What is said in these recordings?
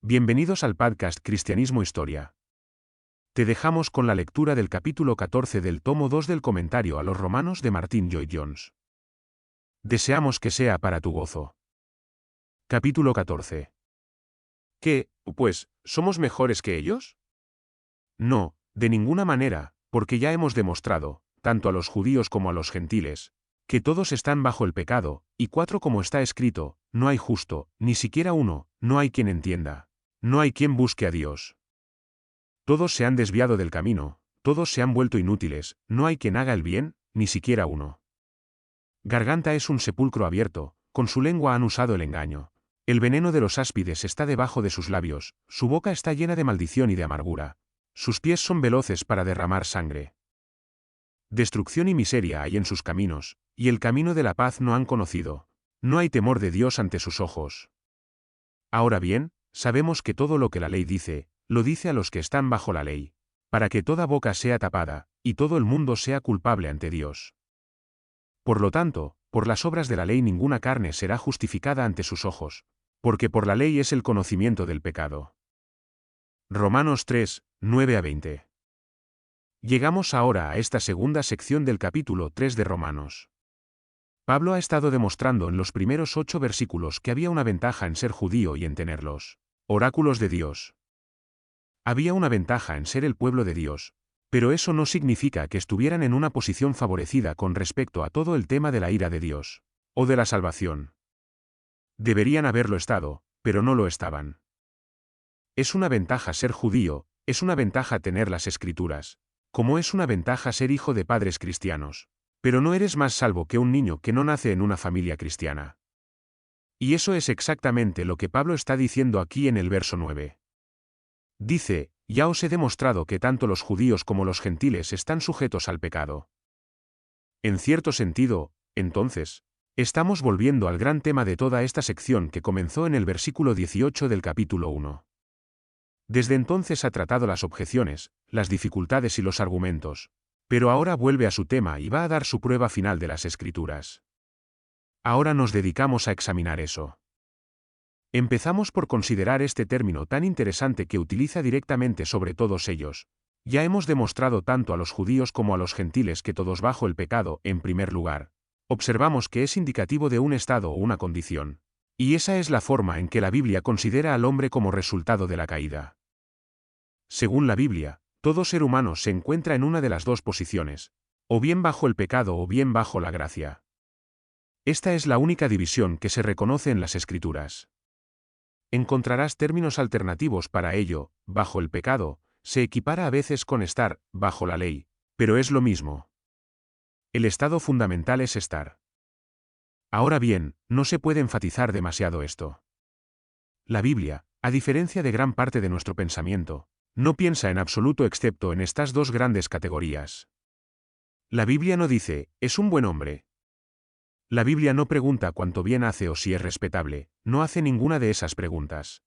Bienvenidos al podcast Cristianismo Historia. Te dejamos con la lectura del capítulo 14 del tomo 2 del comentario a los Romanos de Martyn Lloyd-Jones. Deseamos que sea para tu gozo. Capítulo 14. ¿Qué, pues, somos mejores que ellos? No, de ninguna manera, porque ya hemos demostrado, tanto a los judíos como a los gentiles, que todos están bajo el pecado, y 4 como está escrito, no hay justo, ni siquiera uno, no hay quien entienda. No hay quien busque a Dios. Todos se han desviado del camino, todos se han vuelto inútiles, no hay quien haga el bien, ni siquiera uno. Garganta es un sepulcro abierto, con su lengua han usado el engaño. El veneno de los áspides está debajo de sus labios, su boca está llena de maldición y de amargura. Sus pies son veloces para derramar sangre. Destrucción y miseria hay en sus caminos, y el camino de la paz no han conocido. No hay temor de Dios ante sus ojos. Ahora bien, sabemos que todo lo que la ley dice, lo dice a los que están bajo la ley, para que toda boca sea tapada, y todo el mundo sea culpable ante Dios. Por lo tanto, por las obras de la ley ninguna carne será justificada ante sus ojos, porque por la ley es el conocimiento del pecado. Romanos 3, 9-20. Llegamos ahora a esta segunda sección del capítulo 3 de Romanos. Pablo ha estado demostrando en los primeros 8 versículos que había una ventaja en ser judío y en tenerlos oráculos de Dios. Había una ventaja en ser el pueblo de Dios, pero eso no significa que estuvieran en una posición favorecida con respecto a todo el tema de la ira de Dios, o de la salvación. Deberían haberlo estado, pero no lo estaban. Es una ventaja ser judío, es una ventaja tener las Escrituras, como es una ventaja ser hijo de padres cristianos. Pero no eres más salvo que un niño que no nace en una familia cristiana. Y eso es exactamente lo que Pablo está diciendo aquí en el verso 9. Dice, ya os he demostrado que tanto los judíos como los gentiles están sujetos al pecado. En cierto sentido, entonces, estamos volviendo al gran tema de toda esta sección que comenzó en el versículo 18 del capítulo 1. Desde entonces ha tratado las objeciones, las dificultades y los argumentos, pero ahora vuelve a su tema y va a dar su prueba final de las Escrituras. Ahora nos dedicamos a examinar eso. Empezamos por considerar este término tan interesante que utiliza directamente sobre todos ellos. Ya hemos demostrado tanto a los judíos como a los gentiles que todos bajo el pecado, en primer lugar. Observamos que es indicativo de un estado o una condición. Y esa es la forma en que la Biblia considera al hombre como resultado de la caída. Según la Biblia, todo ser humano se encuentra en una de las dos posiciones, o bien bajo el pecado o bien bajo la gracia. Esta es la única división que se reconoce en las Escrituras. Encontrarás términos alternativos para ello: bajo el pecado, se equipara a veces con estar bajo la ley, pero es lo mismo. El estado fundamental es estar. Ahora bien, no se puede enfatizar demasiado esto. La Biblia, a diferencia de gran parte de nuestro pensamiento, no piensa en absoluto excepto en estas dos grandes categorías. La Biblia no dice, es un buen hombre. La Biblia no pregunta cuánto bien hace o si es respetable, no hace ninguna de esas preguntas.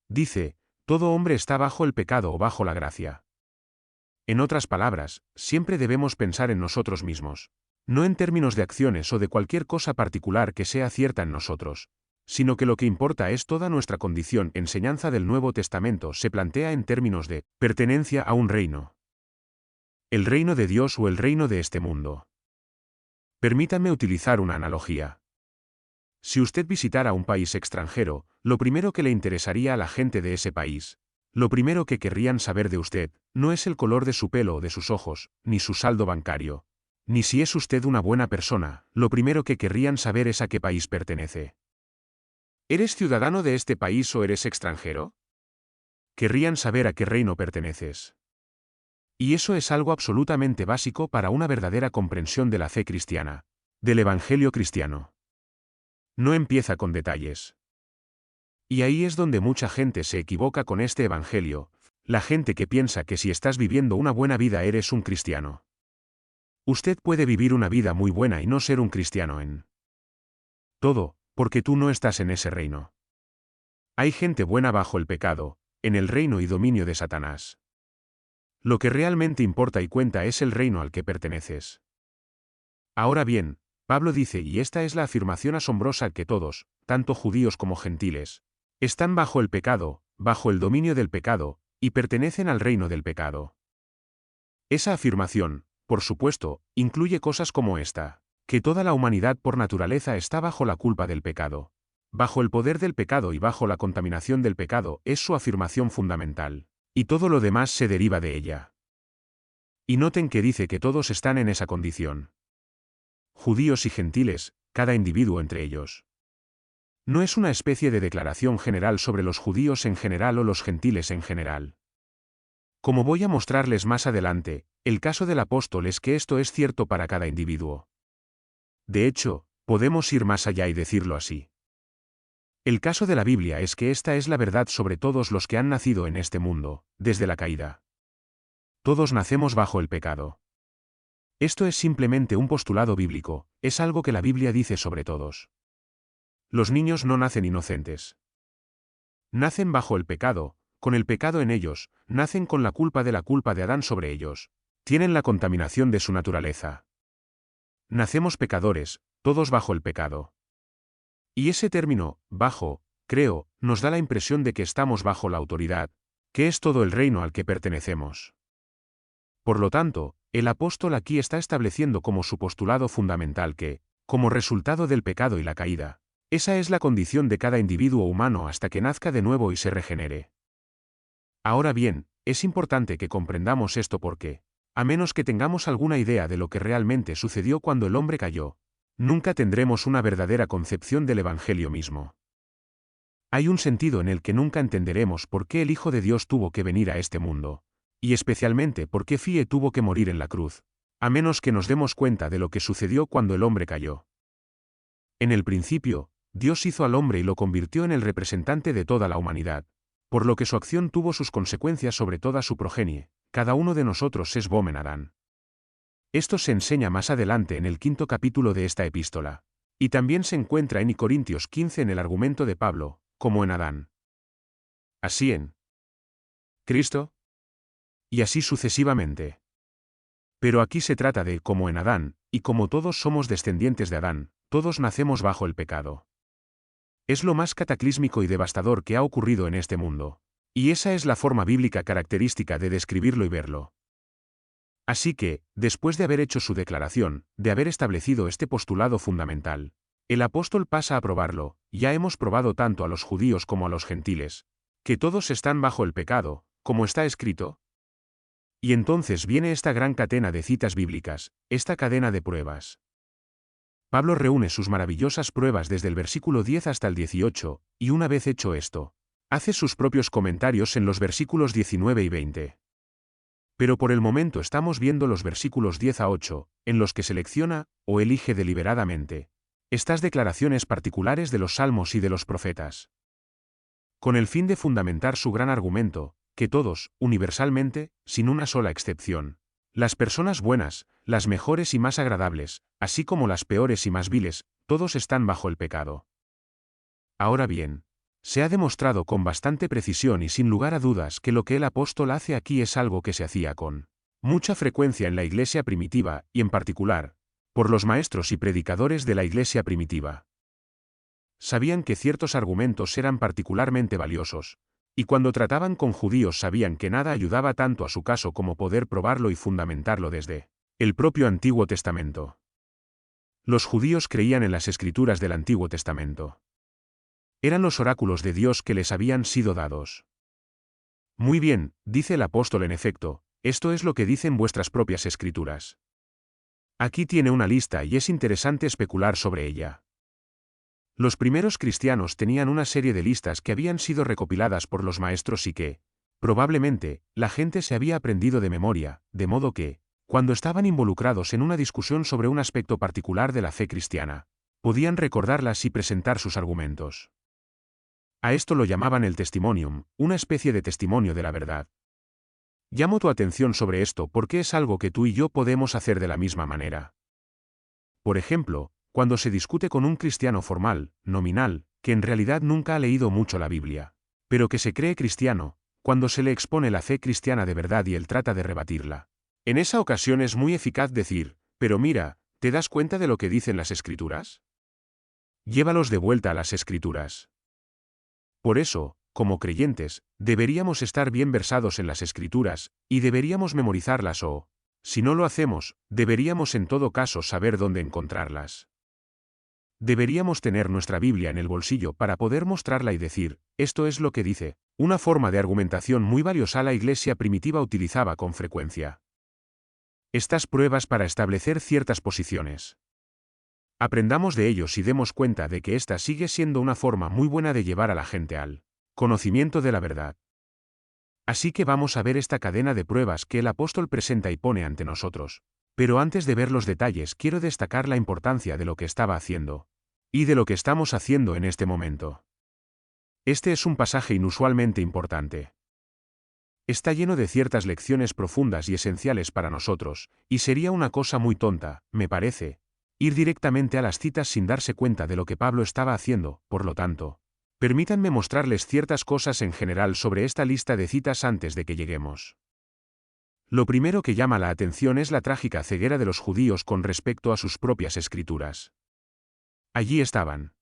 Dice, todo hombre está bajo el pecado o bajo la gracia. En otras palabras, siempre debemos pensar en nosotros mismos, no en términos de acciones o de cualquier cosa particular que sea cierta en nosotros, sino que lo que importa es toda nuestra condición. Enseñanza del Nuevo Testamento se plantea en términos de pertenencia a un reino. El reino de Dios o el reino de este mundo. Permítanme utilizar una analogía. Si usted visitara un país extranjero, lo primero que le interesaría a la gente de ese país, lo primero que querrían saber de usted, no es el color de su pelo o de sus ojos, ni su saldo bancario, ni si es usted una buena persona, lo primero que querrían saber es a qué país pertenece. ¿Eres ciudadano de este país o eres extranjero? Querrían saber a qué reino perteneces. Y eso es algo absolutamente básico para una verdadera comprensión de la fe cristiana, del Evangelio cristiano. No empieza con detalles. Y ahí es donde mucha gente se equivoca con este Evangelio, la gente que piensa que si estás viviendo una buena vida eres un cristiano. Usted puede vivir una vida muy buena y no ser un cristiano en todo, porque tú no estás en ese reino. Hay gente buena bajo el pecado, en el reino y dominio de Satanás. Lo que realmente importa y cuenta es el reino al que perteneces. Ahora bien, Pablo dice, y esta es la afirmación asombrosa que todos, tanto judíos como gentiles, Están bajo el pecado, bajo el dominio del pecado, y pertenecen al reino del pecado. Esa afirmación, por supuesto, incluye cosas como esta, que toda la humanidad por naturaleza está bajo la culpa del pecado. Bajo el poder del pecado y bajo la contaminación del pecado es su afirmación fundamental, y todo lo demás se deriva de ella. Y noten que dice que todos están en esa condición. Judíos y gentiles, cada individuo entre ellos. No es una especie de declaración general sobre los judíos en general o los gentiles en general. Como voy a mostrarles más adelante, el caso del apóstol es que esto es cierto para cada individuo. De hecho, podemos ir más allá y decirlo así. El caso de la Biblia es que esta es la verdad sobre todos los que han nacido en este mundo, desde la caída. Todos nacemos bajo el pecado. Esto es simplemente un postulado bíblico, es algo que la Biblia dice sobre todos. Los niños no nacen inocentes. Nacen bajo el pecado, con el pecado en ellos, nacen con la culpa de Adán sobre ellos. Tienen la contaminación de su naturaleza. Nacemos pecadores, todos bajo el pecado. Y ese término, bajo, creo, nos da la impresión de que estamos bajo la autoridad, que es todo el reino al que pertenecemos. Por lo tanto, el apóstol aquí está estableciendo como su postulado fundamental que, como resultado del pecado y la caída, esa es la condición de cada individuo humano hasta que nazca de nuevo y se regenere. Ahora bien, es importante que comprendamos esto porque, a menos que tengamos alguna idea de lo que realmente sucedió cuando el hombre cayó, nunca tendremos una verdadera concepción del Evangelio mismo. Hay un sentido en el que nunca entenderemos por qué el Hijo de Dios tuvo que venir a este mundo, y especialmente por qué Fie tuvo que morir en la cruz, a menos que nos demos cuenta de lo que sucedió cuando el hombre cayó. En el principio, Dios hizo al hombre y lo convirtió en el representante de toda la humanidad, por lo que su acción tuvo sus consecuencias sobre toda su progenie. Cada uno de nosotros es Bomen Adán. Esto se enseña más adelante en el 5º capítulo de esta epístola, y también se encuentra en Corintios 15 en el argumento de Pablo, como en Adán. Así en Cristo. Y así sucesivamente. Pero aquí se trata de como en Adán, y como todos somos descendientes de Adán, todos nacemos bajo el pecado. Es lo más cataclísmico y devastador que ha ocurrido en este mundo. Y esa es la forma bíblica característica de describirlo y verlo. Así que, después de haber hecho su declaración, de haber establecido este postulado fundamental, el apóstol pasa a probarlo. Ya hemos probado tanto a los judíos como a los gentiles, que todos están bajo el pecado, como está escrito. Y entonces viene esta gran cadena de citas bíblicas, esta cadena de pruebas. Pablo reúne sus maravillosas pruebas desde el versículo 10 hasta el 18, y una vez hecho esto, hace sus propios comentarios en los versículos 19 y 20. Pero por el momento estamos viendo los versículos 10 a 8, en los que selecciona, o elige deliberadamente, estas declaraciones particulares de los salmos y de los profetas. Con el fin de fundamentar su gran argumento, que todos, universalmente, sin una sola excepción, las personas buenas, las mejores y más agradables, así como las peores y más viles, todos están bajo el pecado. Ahora bien, se ha demostrado con bastante precisión y sin lugar a dudas que lo que el apóstol hace aquí es algo que se hacía con mucha frecuencia en la iglesia primitiva, y en particular, por los maestros y predicadores de la iglesia primitiva. Sabían que ciertos argumentos eran particularmente valiosos, y cuando trataban con judíos sabían que nada ayudaba tanto a su caso como poder probarlo y fundamentarlo desde el propio Antiguo Testamento. Los judíos creían en las escrituras del Antiguo Testamento. Eran los oráculos de Dios que les habían sido dados. Muy bien, dice el apóstol en efecto, esto es lo que dicen vuestras propias escrituras. Aquí tiene una lista y es interesante especular sobre ella. Los primeros cristianos tenían una serie de listas que habían sido recopiladas por los maestros y que, probablemente, la gente se había aprendido de memoria, de modo que, cuando estaban involucrados en una discusión sobre un aspecto particular de la fe cristiana, podían recordarlas y presentar sus argumentos. A esto lo llamaban el testimonium, una especie de testimonio de la verdad. Llamo tu atención sobre esto porque es algo que tú y yo podemos hacer de la misma manera. Por ejemplo, cuando se discute con un cristiano formal, nominal, que en realidad nunca ha leído mucho la Biblia, pero que se cree cristiano, cuando se le expone la fe cristiana de verdad y él trata de rebatirla. En esa ocasión es muy eficaz decir, pero mira, ¿te das cuenta de lo que dicen las Escrituras? Llévalos de vuelta a las Escrituras. Por eso, como creyentes, deberíamos estar bien versados en las Escrituras, y deberíamos memorizarlas o, si no lo hacemos, deberíamos en todo caso saber dónde encontrarlas. Deberíamos tener nuestra Biblia en el bolsillo para poder mostrarla y decir, esto es lo que dice, una forma de argumentación muy valiosa la Iglesia primitiva utilizaba con frecuencia. Estas pruebas para establecer ciertas posiciones. Aprendamos de ellos y demos cuenta de que esta sigue siendo una forma muy buena de llevar a la gente al conocimiento de la verdad. Así que vamos a ver esta cadena de pruebas que el apóstol presenta y pone ante nosotros. Pero antes de ver los detalles quiero destacar la importancia de lo que estaba haciendo. Y de lo que estamos haciendo en este momento. Este es un pasaje inusualmente importante. Está lleno de ciertas lecciones profundas y esenciales para nosotros, y sería una cosa muy tonta, me parece, ir directamente a las citas sin darse cuenta de lo que Pablo estaba haciendo. Por lo tanto, permítanme mostrarles ciertas cosas en general sobre esta lista de citas antes de que lleguemos. Lo primero que llama la atención es la trágica ceguera de los judíos con respecto a sus propias escrituras. Allí estaban,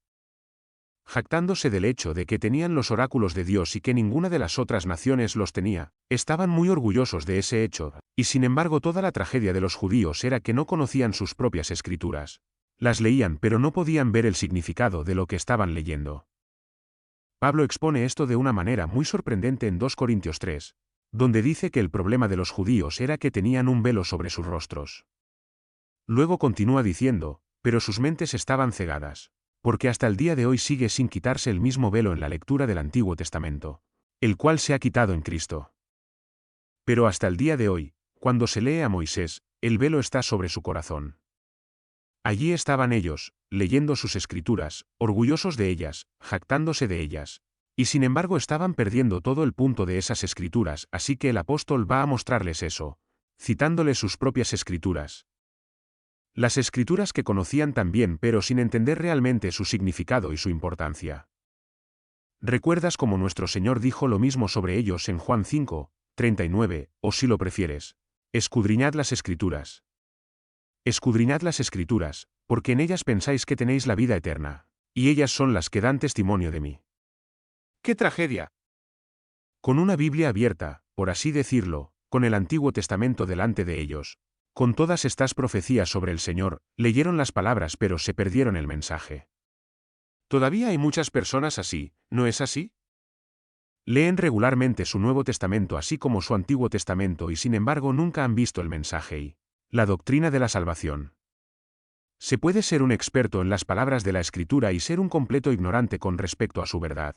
jactándose del hecho de que tenían los oráculos de Dios y que ninguna de las otras naciones los tenía, estaban muy orgullosos de ese hecho, y sin embargo toda la tragedia de los judíos era que no conocían sus propias escrituras. Las leían pero no podían ver el significado de lo que estaban leyendo. Pablo expone esto de una manera muy sorprendente en 2 Corintios 3, donde dice que el problema de los judíos era que tenían un velo sobre sus rostros. Luego continúa diciendo, pero sus mentes estaban cegadas, porque hasta el día de hoy sigue sin quitarse el mismo velo en la lectura del Antiguo Testamento, el cual se ha quitado en Cristo. Pero hasta el día de hoy, cuando se lee a Moisés, el velo está sobre su corazón. Allí estaban ellos, leyendo sus escrituras, orgullosos de ellas, jactándose de ellas. Y sin embargo estaban perdiendo todo el punto de esas escrituras, así que el apóstol va a mostrarles eso, citándoles sus propias escrituras. Las escrituras que conocían también pero sin entender realmente su significado y su importancia. ¿Recuerdas cómo nuestro Señor dijo lo mismo sobre ellos en Juan 5, 39, o si lo prefieres, escudriñad las escrituras? Escudriñad las escrituras, porque en ellas pensáis que tenéis la vida eterna, y ellas son las que dan testimonio de mí. ¡Qué tragedia! Con una Biblia abierta, por así decirlo, con el Antiguo Testamento delante de ellos, con todas estas profecías sobre el Señor, leyeron las palabras pero se perdieron el mensaje. Todavía hay muchas personas así, ¿no es así? Leen regularmente su Nuevo Testamento así como su Antiguo Testamento y sin embargo nunca han visto el mensaje y la doctrina de la salvación. Se puede ser un experto en las palabras de la Escritura y ser un completo ignorante con respecto a su verdad.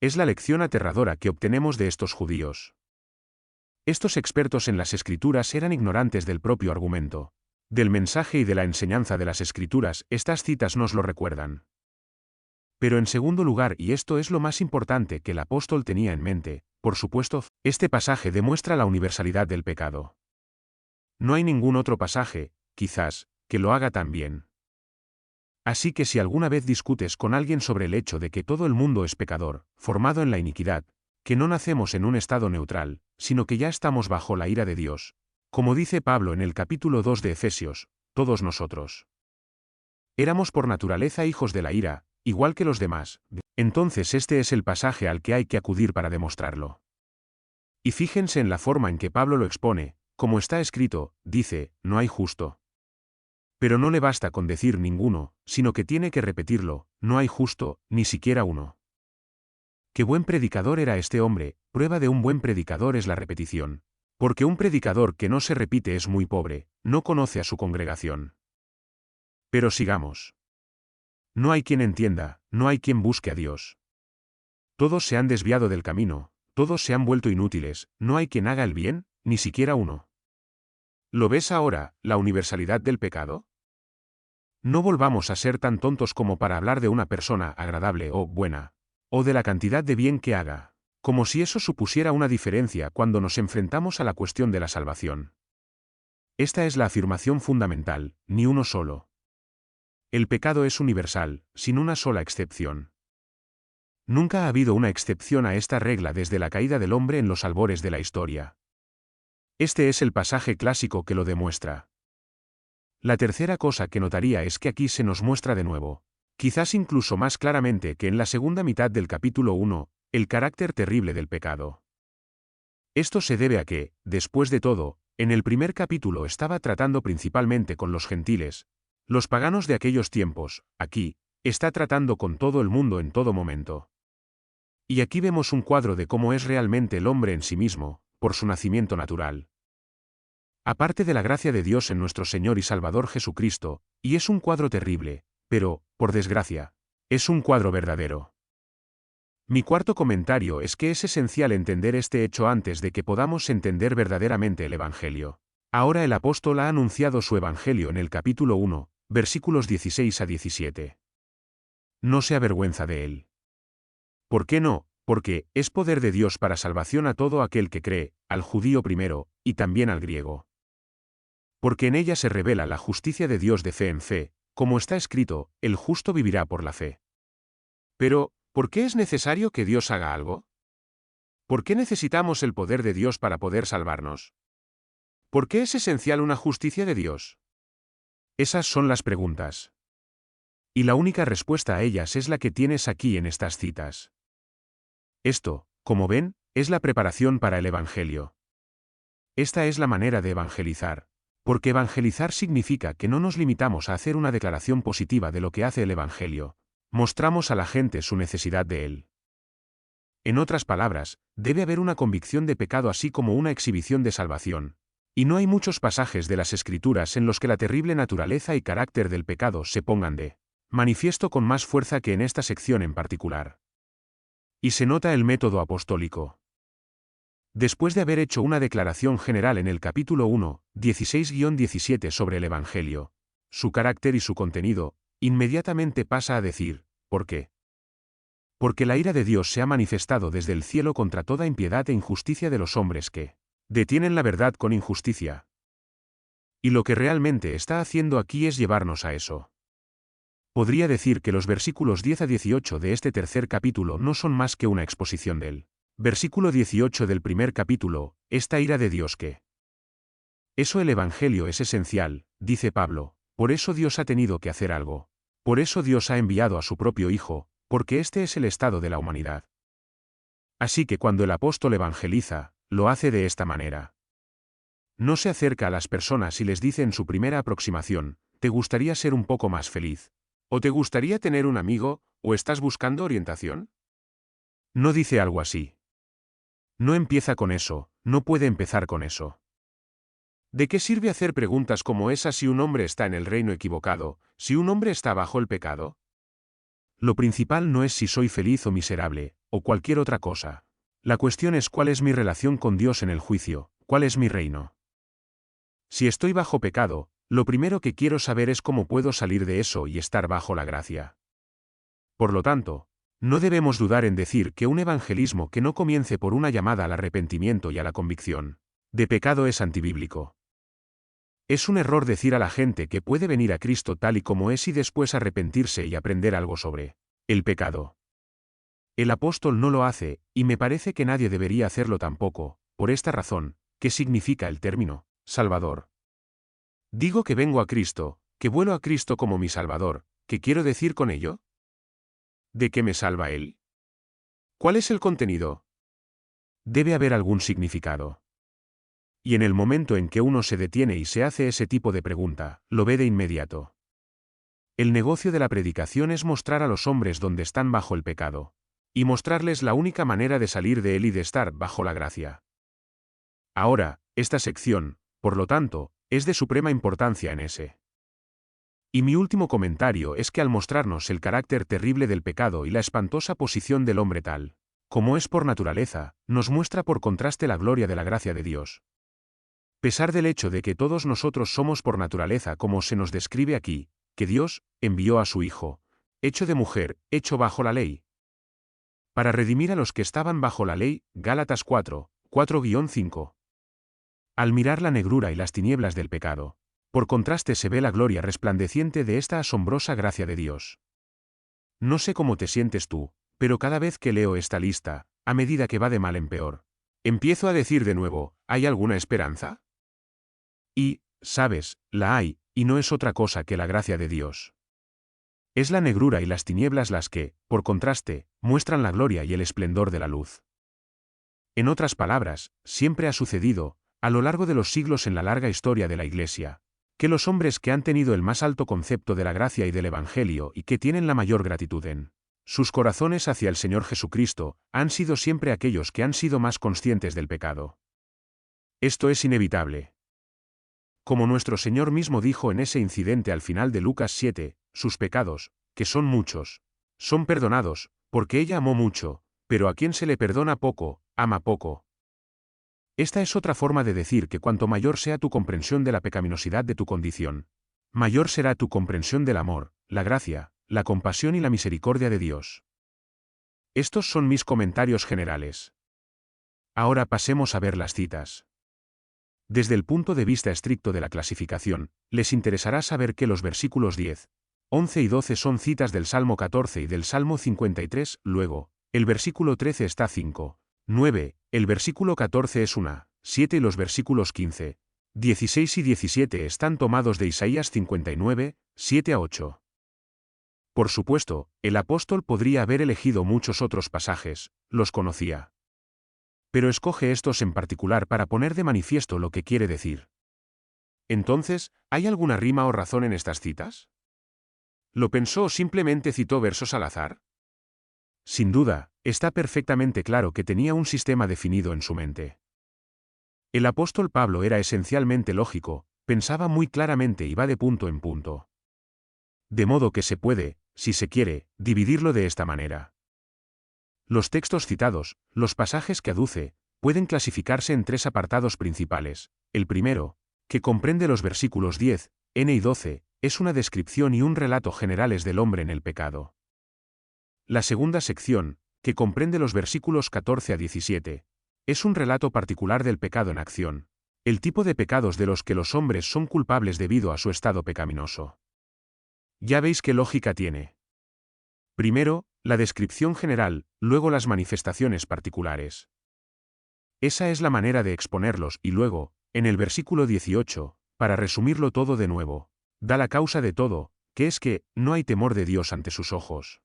Es la lección aterradora que obtenemos de estos judíos. Estos expertos en las Escrituras eran ignorantes del propio argumento, del mensaje y de la enseñanza de las Escrituras. Estas citas nos lo recuerdan. Pero en segundo lugar, y esto es lo más importante que el apóstol tenía en mente, por supuesto, este pasaje demuestra la universalidad del pecado. No hay ningún otro pasaje, quizás, que lo haga tan bien. Así que si alguna vez discutes con alguien sobre el hecho de que todo el mundo es pecador, formado en la iniquidad, que no nacemos en un estado neutral, sino que ya estamos bajo la ira de Dios, como dice Pablo en el capítulo 2 de Efesios, todos nosotros éramos por naturaleza hijos de la ira, igual que los demás, entonces este es el pasaje al que hay que acudir para demostrarlo. Y fíjense en la forma en que Pablo lo expone, como está escrito, dice, no hay justo. Pero no le basta con decir ninguno, sino que tiene que repetirlo, no hay justo, ni siquiera uno. Qué buen predicador era este hombre. Prueba de un buen predicador es la repetición. Porque un predicador que no se repite es muy pobre, no conoce a su congregación. Pero sigamos. No hay quien entienda, no hay quien busque a Dios. Todos se han desviado del camino, todos se han vuelto inútiles, no hay quien haga el bien, ni siquiera uno. ¿Lo ves ahora, la universalidad del pecado? No volvamos a ser tan tontos como para hablar de una persona agradable o buena, o de la cantidad de bien que haga, como si eso supusiera una diferencia cuando nos enfrentamos a la cuestión de la salvación. Esta es la afirmación fundamental, ni uno solo. El pecado es universal, sin una sola excepción. Nunca ha habido una excepción a esta regla desde la caída del hombre en los albores de la historia. Este es el pasaje clásico que lo demuestra. La tercera cosa que notaría es que aquí se nos muestra de nuevo Quizás incluso más claramente que en la segunda mitad del capítulo 1, el carácter terrible del pecado. Esto se debe a que, después de todo, en el primer capítulo estaba tratando principalmente con los gentiles, los paganos de aquellos tiempos. Aquí, está tratando con todo el mundo en todo momento. Y aquí vemos un cuadro de cómo es realmente el hombre en sí mismo, por su nacimiento natural. Aparte de la gracia de Dios en nuestro Señor y Salvador Jesucristo, y es un cuadro terrible, pero, por desgracia, es un cuadro verdadero. Mi cuarto comentario es que es esencial entender este hecho antes de que podamos entender verdaderamente el Evangelio. Ahora el apóstol ha anunciado su Evangelio en el capítulo 1, versículos 16 a 17. No se avergüenza de él. ¿Por qué no? Porque es poder de Dios para salvación a todo aquel que cree, al judío primero, y también al griego. Porque en ella se revela la justicia de Dios de fe en fe, como está escrito, el justo vivirá por la fe. Pero, ¿por qué es necesario que Dios haga algo? ¿Por qué necesitamos el poder de Dios para poder salvarnos? ¿Por qué es esencial una justicia de Dios? Esas son las preguntas. Y la única respuesta a ellas es la que tienes aquí en estas citas. Esto, como ven, es la preparación para el Evangelio. Esta es la manera de evangelizar. Porque evangelizar significa que no nos limitamos a hacer una declaración positiva de lo que hace el Evangelio. Mostramos a la gente su necesidad de él. En otras palabras, debe haber una convicción de pecado así como una exhibición de salvación. Y no hay muchos pasajes de las Escrituras en los que la terrible naturaleza y carácter del pecado se pongan de manifiesto con más fuerza que en esta sección en particular. Y se nota el método apostólico. Después de haber hecho una declaración general en el capítulo 1, 16-17 sobre el Evangelio, su carácter y su contenido, inmediatamente pasa a decir, ¿por qué? Porque la ira de Dios se ha manifestado desde el cielo contra toda impiedad e injusticia de los hombres que detienen la verdad con injusticia. Y lo que realmente está haciendo aquí es llevarnos a eso. Podría decir que los versículos 10 a 18 de este tercer capítulo no son más que una exposición del versículo 18 del primer capítulo, esta ira de Dios que. Eso el Evangelio es esencial, dice Pablo, por eso Dios ha tenido que hacer algo. Por eso Dios ha enviado a su propio Hijo, porque este es el estado de la humanidad. Así que cuando el apóstol evangeliza, lo hace de esta manera. No se acerca a las personas y les dice en su primera aproximación, ¿te gustaría ser un poco más feliz? ¿O te gustaría tener un amigo, o estás buscando orientación? No dice algo así. No empieza con eso, no puede empezar con eso. ¿De qué sirve hacer preguntas como esas si un hombre está en el reino equivocado, si un hombre está bajo el pecado? Lo principal no es si soy feliz o miserable, o cualquier otra cosa. La cuestión es cuál es mi relación con Dios en el juicio, cuál es mi reino. Si estoy bajo pecado, lo primero que quiero saber es cómo puedo salir de eso y estar bajo la gracia. Por lo tanto, no debemos dudar en decir que un evangelismo que no comience por una llamada al arrepentimiento y a la convicción de pecado es antibíblico. Es un error decir a la gente que puede venir a Cristo tal y como es y después arrepentirse y aprender algo sobre el pecado. El apóstol no lo hace, y me parece que nadie debería hacerlo tampoco, por esta razón. ¿Qué significa el término Salvador? Digo que vengo a Cristo, que vuelo a Cristo como mi Salvador. ¿Qué quiero decir con ello? ¿De qué me salva Él? ¿Cuál es el contenido? Debe haber algún significado. Y en el momento en que uno se detiene y se hace ese tipo de pregunta, lo ve de inmediato. El negocio de la predicación es mostrar a los hombres dónde están bajo el pecado, y mostrarles la única manera de salir de él y de estar bajo la gracia. Ahora, esta sección, por lo tanto, es de suprema importancia en ese. Y mi último comentario es que al mostrarnos el carácter terrible del pecado y la espantosa posición del hombre tal, como es por naturaleza, nos muestra por contraste la gloria de la gracia de Dios. Pesar del hecho de que todos nosotros somos por naturaleza como se nos describe aquí, que Dios envió a su Hijo, hecho de mujer, hecho bajo la ley, para redimir a los que estaban bajo la ley, Gálatas 4, 4-5. Al mirar la negrura y las tinieblas del pecado, por contraste se ve la gloria resplandeciente de esta asombrosa gracia de Dios. No sé cómo te sientes tú, pero cada vez que leo esta lista, a medida que va de mal en peor, empiezo a decir de nuevo, ¿hay alguna esperanza? Y, sabes, la hay, y no es otra cosa que la gracia de Dios. Es la negrura y las tinieblas las que, por contraste, muestran la gloria y el esplendor de la luz. En otras palabras, siempre ha sucedido, a lo largo de los siglos en la larga historia de la Iglesia, que los hombres que han tenido el más alto concepto de la gracia y del Evangelio y que tienen la mayor gratitud en sus corazones hacia el Señor Jesucristo, han sido siempre aquellos que han sido más conscientes del pecado. Esto es inevitable. Como nuestro Señor mismo dijo en ese incidente al final de Lucas 7, sus pecados, que son muchos, son perdonados, porque ella amó mucho, pero a quien se le perdona poco, ama poco. Esta es otra forma de decir que cuanto mayor sea tu comprensión de la pecaminosidad de tu condición, mayor será tu comprensión del amor, la gracia, la compasión y la misericordia de Dios. Estos son mis comentarios generales. Ahora pasemos a ver las citas. Desde el punto de vista estricto de la clasificación, les interesará saber que los versículos 10, 11 y 12 son citas del Salmo 14 y del Salmo 53, luego, el versículo 13 está 5, 9, el versículo 14 es 1, 7 y los versículos 15, 16 y 17 están tomados de Isaías 59, 7 a 8. Por supuesto, el apóstol podría haber elegido muchos otros pasajes, los conocía. Pero escoge estos en particular para poner de manifiesto lo que quiere decir. Entonces, ¿hay alguna rima o razón en estas citas? ¿Lo pensó o simplemente citó versos al azar? Sin duda, está perfectamente claro que tenía un sistema definido en su mente. El apóstol Pablo era esencialmente lógico, pensaba muy claramente y va de punto en punto. De modo que se puede, si se quiere, dividirlo de esta manera. Los textos citados, los pasajes que aduce, pueden clasificarse en tres apartados principales. El primero, que comprende los versículos 10, n y 12, es una descripción y un relato generales del hombre en el pecado. La segunda sección, que comprende los versículos 14 a 17, es un relato particular del pecado en acción, el tipo de pecados de los que los hombres son culpables debido a su estado pecaminoso. Ya veis qué lógica tiene. Primero, la descripción general, luego las manifestaciones particulares. Esa es la manera de exponerlos y luego, en el versículo 18, para resumirlo todo de nuevo, da la causa de todo, que es que no hay temor de Dios ante sus ojos.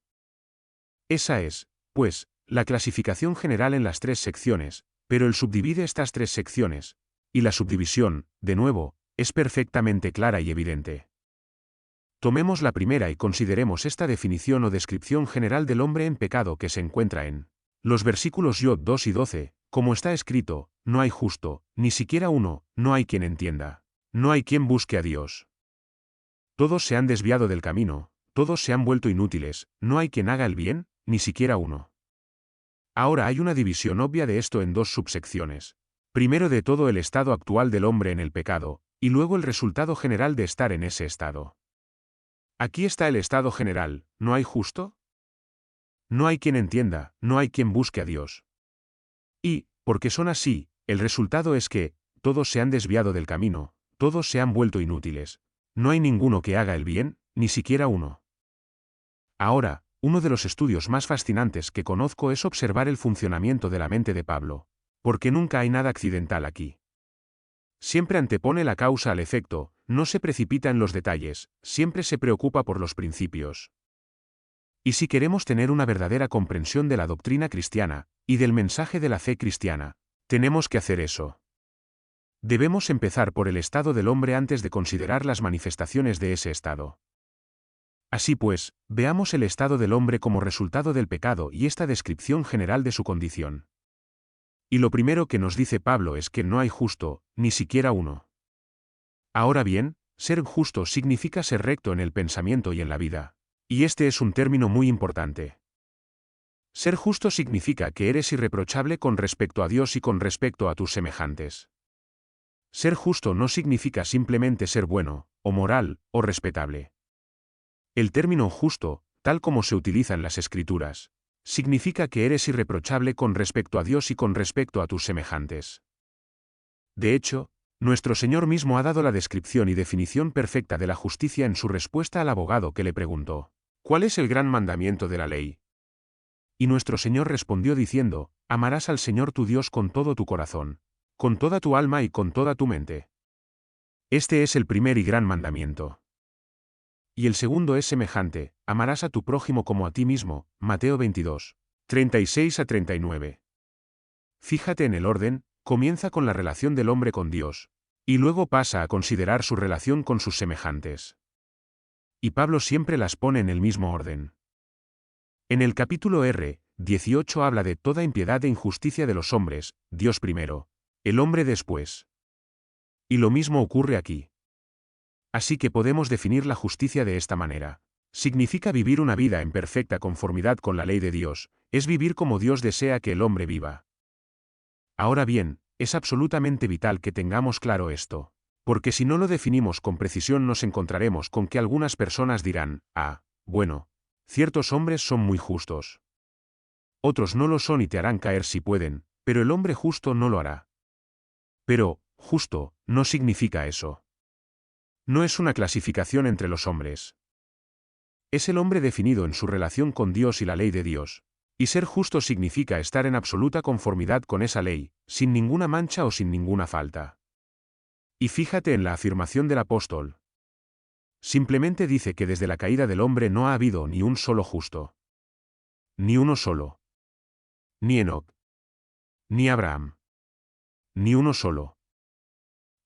Esa es, pues, la clasificación general en las tres secciones, pero él subdivide estas tres secciones, y la subdivisión, de nuevo, es perfectamente clara y evidente. Tomemos la primera y consideremos esta definición o descripción general del hombre en pecado que se encuentra en los versículos 2 y 12, como está escrito, no hay justo, ni siquiera uno, no hay quien entienda, no hay quien busque a Dios. Todos se han desviado del camino, todos se han vuelto inútiles, no hay quien haga el bien, ni siquiera uno. Ahora hay una división obvia de esto en dos subsecciones. Primero de todo el estado actual del hombre en el pecado, y luego el resultado general de estar en ese estado. Aquí está el estado general, ¿no hay justo? No hay quien entienda, no hay quien busque a Dios. Y, porque son así, el resultado es que, todos se han desviado del camino, todos se han vuelto inútiles. No hay ninguno que haga el bien, ni siquiera uno. Ahora, uno de los estudios más fascinantes que conozco es observar el funcionamiento de la mente de Pablo, porque nunca hay nada accidental aquí. Siempre antepone la causa al efecto, no se precipita en los detalles, siempre se preocupa por los principios. Y si queremos tener una verdadera comprensión de la doctrina cristiana, y del mensaje de la fe cristiana, tenemos que hacer eso. Debemos empezar por el estado del hombre antes de considerar las manifestaciones de ese estado. Así pues, veamos el estado del hombre como resultado del pecado y esta descripción general de su condición. Y lo primero que nos dice Pablo es que no hay justo, ni siquiera uno. Ahora bien, ser justo significa ser recto en el pensamiento y en la vida. Y este es un término muy importante. Ser justo significa que eres irreprochable con respecto a Dios y con respecto a tus semejantes. Ser justo no significa simplemente ser bueno, o moral, o respetable. El término justo, tal como se utiliza en las Escrituras, significa que eres irreprochable con respecto a Dios y con respecto a tus semejantes. De hecho, nuestro Señor mismo ha dado la descripción y definición perfecta de la justicia en su respuesta al abogado que le preguntó, ¿cuál es el gran mandamiento de la ley? Y nuestro Señor respondió diciendo, amarás al Señor tu Dios con todo tu corazón, con toda tu alma y con toda tu mente. Este es el primer y gran mandamiento. Y el segundo es semejante, amarás a tu prójimo como a ti mismo, Mateo 22, 36-39. Fíjate en el orden, comienza con la relación del hombre con Dios, y luego pasa a considerar su relación con sus semejantes. Y Pablo siempre las pone en el mismo orden. En el capítulo 18 habla de toda impiedad e injusticia de los hombres, Dios primero, el hombre después. Y lo mismo ocurre aquí. Así que podemos definir la justicia de esta manera. Significa vivir una vida en perfecta conformidad con la ley de Dios, es vivir como Dios desea que el hombre viva. Ahora bien, es absolutamente vital que tengamos claro esto, porque si no lo definimos con precisión nos encontraremos con que algunas personas dirán, bueno, ciertos hombres son muy justos. Otros no lo son y te harán caer si pueden, pero el hombre justo no lo hará. Pero, justo, no significa eso. No es una clasificación entre los hombres. Es el hombre definido en su relación con Dios y la ley de Dios. Y ser justo significa estar en absoluta conformidad con esa ley, sin ninguna mancha o sin ninguna falta. Y fíjate en la afirmación del apóstol. Simplemente dice que desde la caída del hombre no ha habido ni un solo justo. Ni uno solo. Ni Enoc. Ni Abraham. Ni uno solo.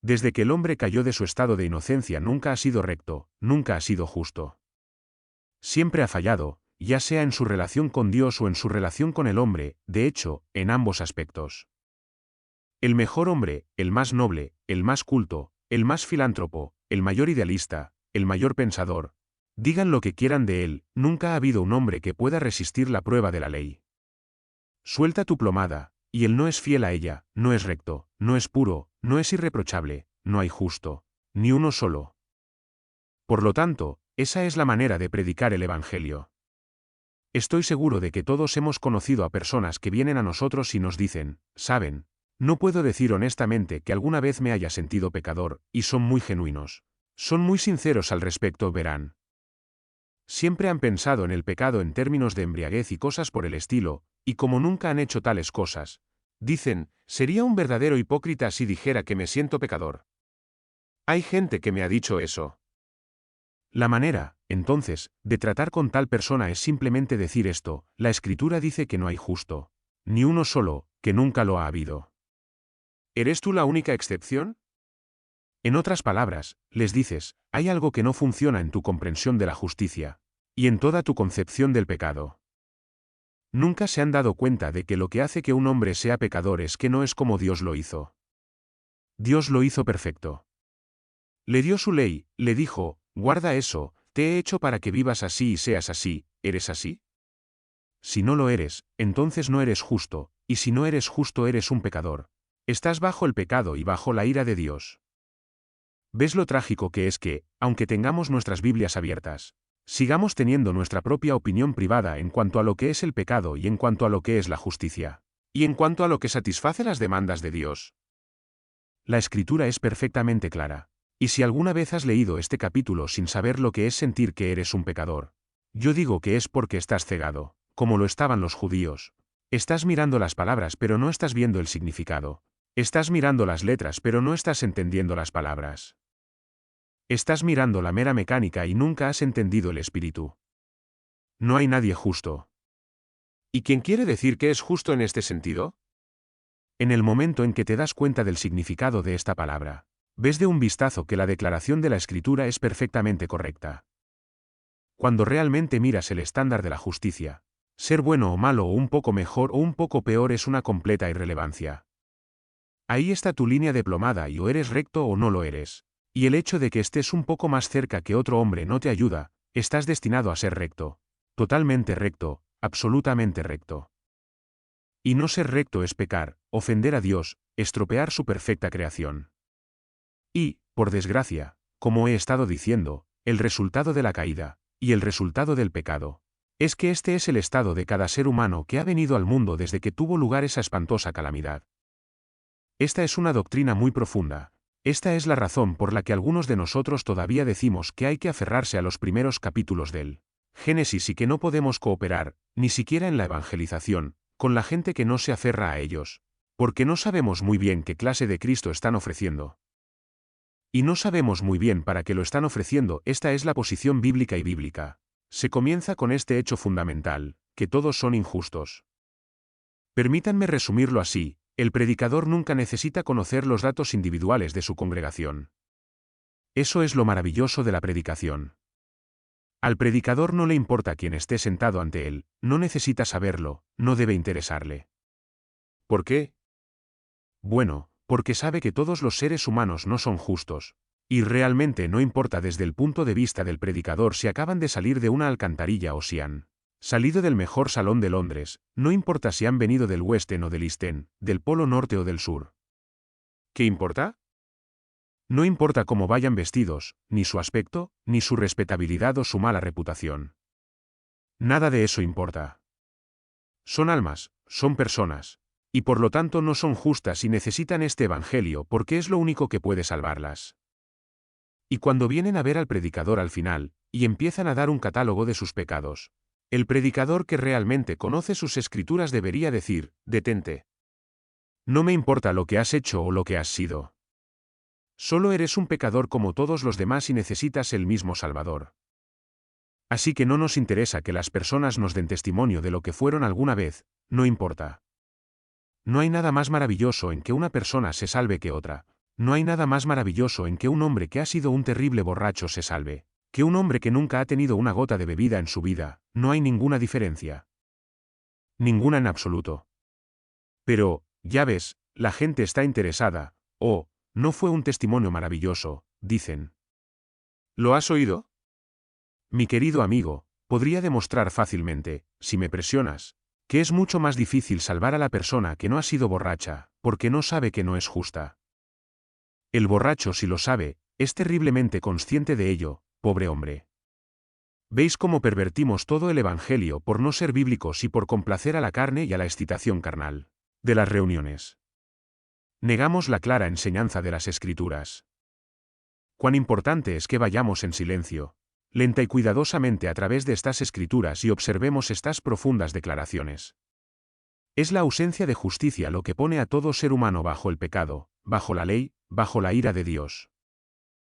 Desde que el hombre cayó de su estado de inocencia nunca ha sido recto, nunca ha sido justo. Siempre ha fallado, ya sea en su relación con Dios o en su relación con el hombre, de hecho, en ambos aspectos. El mejor hombre, el más noble, el más culto, el más filántropo, el mayor idealista, el mayor pensador, digan lo que quieran de él, nunca ha habido un hombre que pueda resistir la prueba de la ley. Suelta tu plomada, y él no es fiel a ella, no es recto, no es puro, no es irreprochable, no hay justo, ni uno solo. Por lo tanto, esa es la manera de predicar el Evangelio. Estoy seguro de que todos hemos conocido a personas que vienen a nosotros y nos dicen, saben, no puedo decir honestamente que alguna vez me haya sentido pecador, y son muy genuinos. Son muy sinceros al respecto, verán. Siempre han pensado en el pecado en términos de embriaguez y cosas por el estilo, y como nunca han hecho tales cosas, dicen, sería un verdadero hipócrita si dijera que me siento pecador. Hay gente que me ha dicho eso. La manera, entonces, de tratar con tal persona es simplemente decir esto, la Escritura dice que no hay justo. Ni uno solo, que nunca lo ha habido. ¿Eres tú la única excepción? En otras palabras, les dices, hay algo que no funciona en tu comprensión de la justicia, y en toda tu concepción del pecado. Nunca se han dado cuenta de que lo que hace que un hombre sea pecador es que no es como Dios lo hizo. Dios lo hizo perfecto. Le dio su ley, le dijo, guarda eso, te he hecho para que vivas así y seas así, ¿eres así? Si no lo eres, entonces no eres justo, y si no eres justo eres un pecador. Estás bajo el pecado y bajo la ira de Dios. ¿Ves lo trágico que es que, aunque tengamos nuestras Biblias abiertas, sigamos teniendo nuestra propia opinión privada en cuanto a lo que es el pecado y en cuanto a lo que es la justicia, y en cuanto a lo que satisface las demandas de Dios? La Escritura es perfectamente clara. Y si alguna vez has leído este capítulo sin saber lo que es sentir que eres un pecador, yo digo que es porque estás cegado, como lo estaban los judíos. Estás mirando las palabras pero no estás viendo el significado. Estás mirando las letras pero no estás entendiendo las palabras. Estás mirando la mera mecánica y nunca has entendido el espíritu. No hay nadie justo. ¿Y quién quiere decir que es justo en este sentido? En el momento en que te das cuenta del significado de esta palabra, ves de un vistazo que la declaración de la Escritura es perfectamente correcta. Cuando realmente miras el estándar de la justicia, ser bueno o malo o un poco mejor o un poco peor es una completa irrelevancia. Ahí está tu línea de plomada y o eres recto o no lo eres. Y el hecho de que estés un poco más cerca que otro hombre no te ayuda, estás destinado a ser recto. Totalmente recto, absolutamente recto. Y no ser recto es pecar, ofender a Dios, estropear su perfecta creación. Y, por desgracia, como he estado diciendo, el resultado de la caída, y el resultado del pecado, es que este es el estado de cada ser humano que ha venido al mundo desde que tuvo lugar esa espantosa calamidad. Esta es una doctrina muy profunda. Esta es la razón por la que algunos de nosotros todavía decimos que hay que aferrarse a los primeros capítulos del Génesis y que no podemos cooperar, ni siquiera en la evangelización, con la gente que no se aferra a ellos, porque no sabemos muy bien qué clase de Cristo están ofreciendo. Y no sabemos muy bien para qué lo están ofreciendo, esta es la posición bíblica y bíblica. Se comienza con este hecho fundamental, que todos son injustos. Permítanme resumirlo así, el predicador nunca necesita conocer los datos individuales de su congregación. Eso es lo maravilloso de la predicación. Al predicador no le importa quién esté sentado ante él, no necesita saberlo, no debe interesarle. ¿Por qué? Bueno, porque sabe que todos los seres humanos no son justos, y realmente no importa desde el punto de vista del predicador si acaban de salir de una alcantarilla o si han salido del mejor salón de Londres, no importa si han venido del West End o del East End, del Polo Norte o del Sur. ¿Qué importa? No importa cómo vayan vestidos, ni su aspecto, ni su respetabilidad o su mala reputación. Nada de eso importa. Son almas, son personas, y por lo tanto no son justas y necesitan este evangelio porque es lo único que puede salvarlas. Y cuando vienen a ver al predicador al final, y empiezan a dar un catálogo de sus pecados, el predicador que realmente conoce sus escrituras debería decir, detente. No me importa lo que has hecho o lo que has sido. Solo eres un pecador como todos los demás y necesitas el mismo Salvador. Así que no nos interesa que las personas nos den testimonio de lo que fueron alguna vez, no importa. No hay nada más maravilloso en que una persona se salve que otra. No hay nada más maravilloso en que un hombre que ha sido un terrible borracho se salve, que un hombre que nunca ha tenido una gota de bebida en su vida, no hay ninguna diferencia. Ninguna en absoluto. Pero, ya ves, la gente está interesada, oh, no fue un testimonio maravilloso, dicen. ¿Lo has oído? Mi querido amigo, podría demostrar fácilmente, si me presionas, que es mucho más difícil salvar a la persona que no ha sido borracha, porque no sabe que no es justa. El borracho, si lo sabe, es terriblemente consciente de ello, pobre hombre. ¿Veis cómo pervertimos todo el evangelio por no ser bíblicos y por complacer a la carne y a la excitación carnal de las reuniones? Negamos la clara enseñanza de las Escrituras. Cuán importante es que vayamos en silencio, lenta y cuidadosamente a través de estas Escrituras y observemos estas profundas declaraciones. Es la ausencia de justicia lo que pone a todo ser humano bajo el pecado, bajo la ley, bajo la ira de Dios.